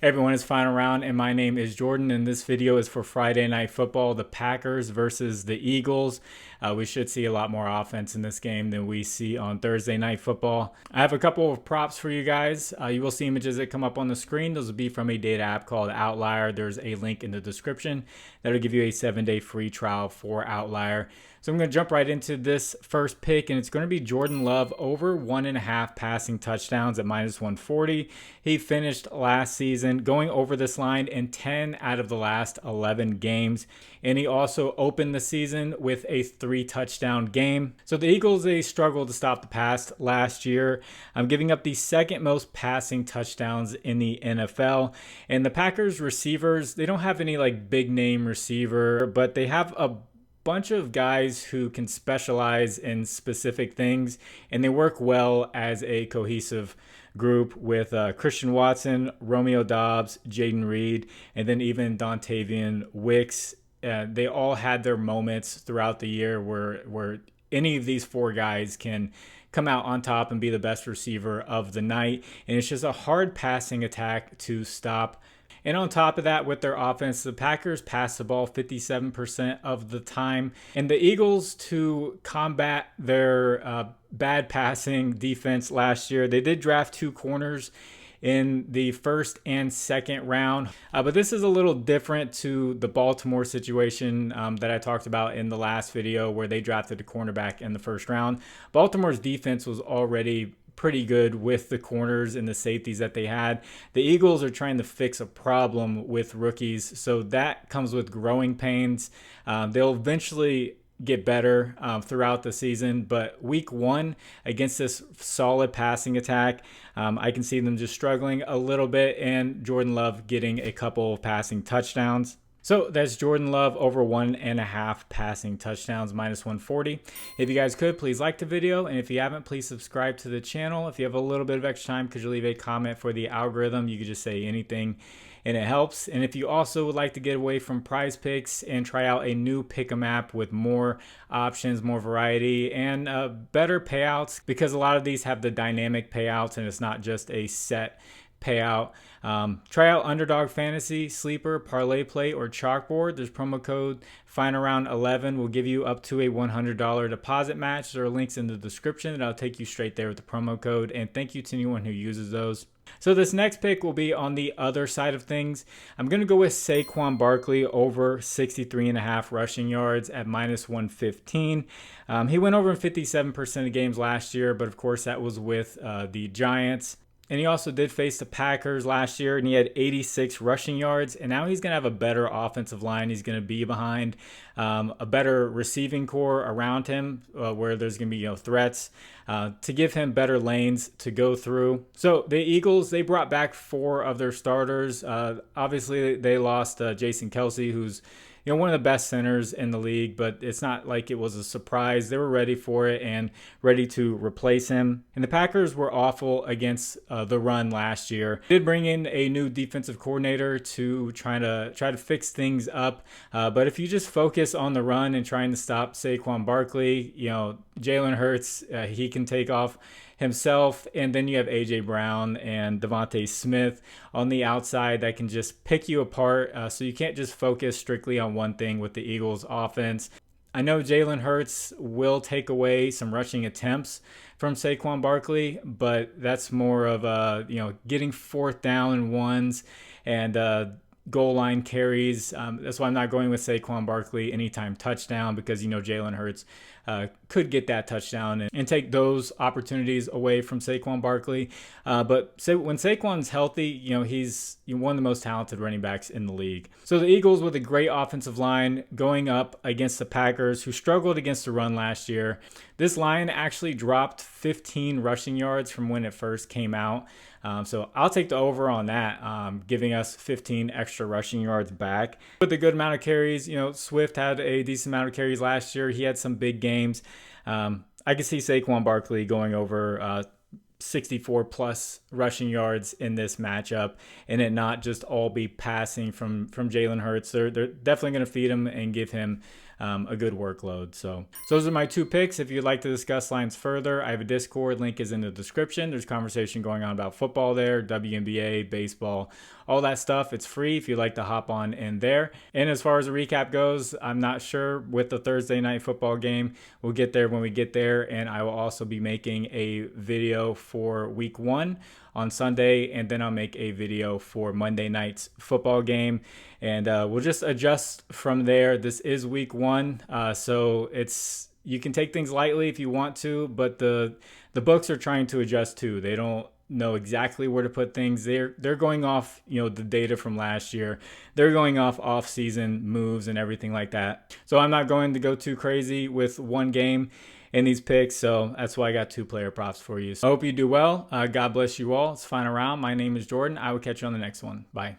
Hey everyone, it's Final Round and my name is Jordan, and this video is for Friday Night Football, the Packers versus the Eagles. We should see a lot more offense in this game than we see on Thursday Night Football. I have a couple of props for you guys. You will see images that come up on the screen. Those will be from a data app called Outlier. There's a link in the description that'll give you a 7-day free trial for Outlier. So I'm going to jump right into this first pick, and it's going to be Jordan Love over 1.5 passing touchdowns at minus 140. He finished last season going over this line in 10 out of the last 11 games, and he also opened the season with a 3-touchdown game. So the Eagles, they struggled to stop the pass last year. I'm giving up the second most passing touchdowns in the NFL, and the Packers receivers, they don't have any like big name receiver, but they have a bunch of guys who can specialize in specific things, and they work well as a cohesive group with Christian Watson, Romeo Doubs, Jaden Reed, and then even Dontavian Wicks. They all had their moments throughout the year where any of these four guys can come out on top and be the best receiver of the night, and it's just a hard passing attack to stop. And on top of that, with their offense, the Packers pass the ball 57% of the time. And the Eagles, to combat their bad passing defense last year, they did draft 2 corners in the first and second round. But this is a little different to the Baltimore situation that I talked about in the last video, where they drafted a cornerback in the first round. Baltimore's defense was already pretty good with the corners and the safeties that they had. The Eagles are trying to fix a problem with rookies, so that comes with growing pains. They'll eventually get better throughout the season, but week 1 against this solid passing attack, I can see them just struggling a little bit, and Jordan Love getting a couple of passing touchdowns. So that's Jordan Love over 1.5 passing touchdowns, minus 140. If you guys could, please like the video. And if you haven't, please subscribe to the channel. If you have a little bit of extra time, could you leave a comment for the algorithm? You could just say anything and it helps. And if you also would like to get away from Prizepicks and try out a new pick'em app with more options, more variety, and better payouts, because a lot of these have the dynamic payouts and it's not just a set payout. Try out Underdog Fantasy, Sleeper, ParlayPlay, or ChalkBoard. There's promo code FINALROUND11 will give you up to a $100 deposit match. There are links in the description and I'll take you straight there with the promo code. And thank you to anyone who uses those. So this next pick will be on the other side of things. I'm going to go with Saquon Barkley over 63.5 rushing yards at minus 115. He went over in 57% of games last year, but of course that was with the Giants. And he also did face the Packers last year, and he had 86 rushing yards. And now he's going to have a better offensive line. He's going to be behind a better receiving core around him, where there's going to be threats to give him better lanes to go through. So the Eagles, they brought back 4 of their starters. Obviously, they lost Jason Kelce, who's one of the best centers in the league, but it's not like it was a surprise. They were ready for it and ready to replace him. And the Packers were awful against the run last year. They did bring in a new defensive coordinator to try to fix things up. But if you just focus on the run and trying to stop Saquon Barkley, Jalen Hurts, he can take off himself, and then you have A.J. Brown and Devontae Smith on the outside that can just pick you apart, so you can't just focus strictly on one thing with the Eagles offense. I know Jalen Hurts will take away some rushing attempts from Saquon Barkley, but that's more of getting 4th down and 1s and goal line carries. That's why I'm not going with Saquon Barkley anytime touchdown, because Jalen Hurts could get that touchdown and take those opportunities away from Saquon Barkley. But when Saquon's healthy, he's one of the most talented running backs in the league. So the Eagles, with a great offensive line, going up against the Packers, who struggled against the run last year. This line actually dropped 15 rushing yards from when it first came out. So I'll take the over on that, giving us 15 extra rushing yards back. With a good amount of carries, Swift had a decent amount of carries last year. He had some big games. I could see Saquon Barkley going over 64 plus rushing yards in this matchup, and it not just all be passing from Jalen Hurts. They're definitely going to feed him and give him a good workload. So those are my 2 picks. If you'd like to discuss lines further, I have a Discord. Link is in the description. There's conversation going on about football there, WNBA, baseball, all that stuff. It's free if you'd like to hop on in there. And as far as the recap goes, I'm not sure with the Thursday night football game. We'll get there when we get there. And I will also be making a video for week 1 on Sunday, and then I'll make a video for Monday night's football game, and we'll just adjust from there. This is week 1, so you can take things lightly if you want to, but the books are trying to adjust too. They don't know exactly where to put things. They're going off, the data from last year. They're going off season moves and everything like that. So I'm not going to go too crazy with one game in these picks, so that's why I got 2 player props for you. So I hope you do well. God bless you all. It's Final Round. My name is Jordan. I will catch you on the next one. Bye.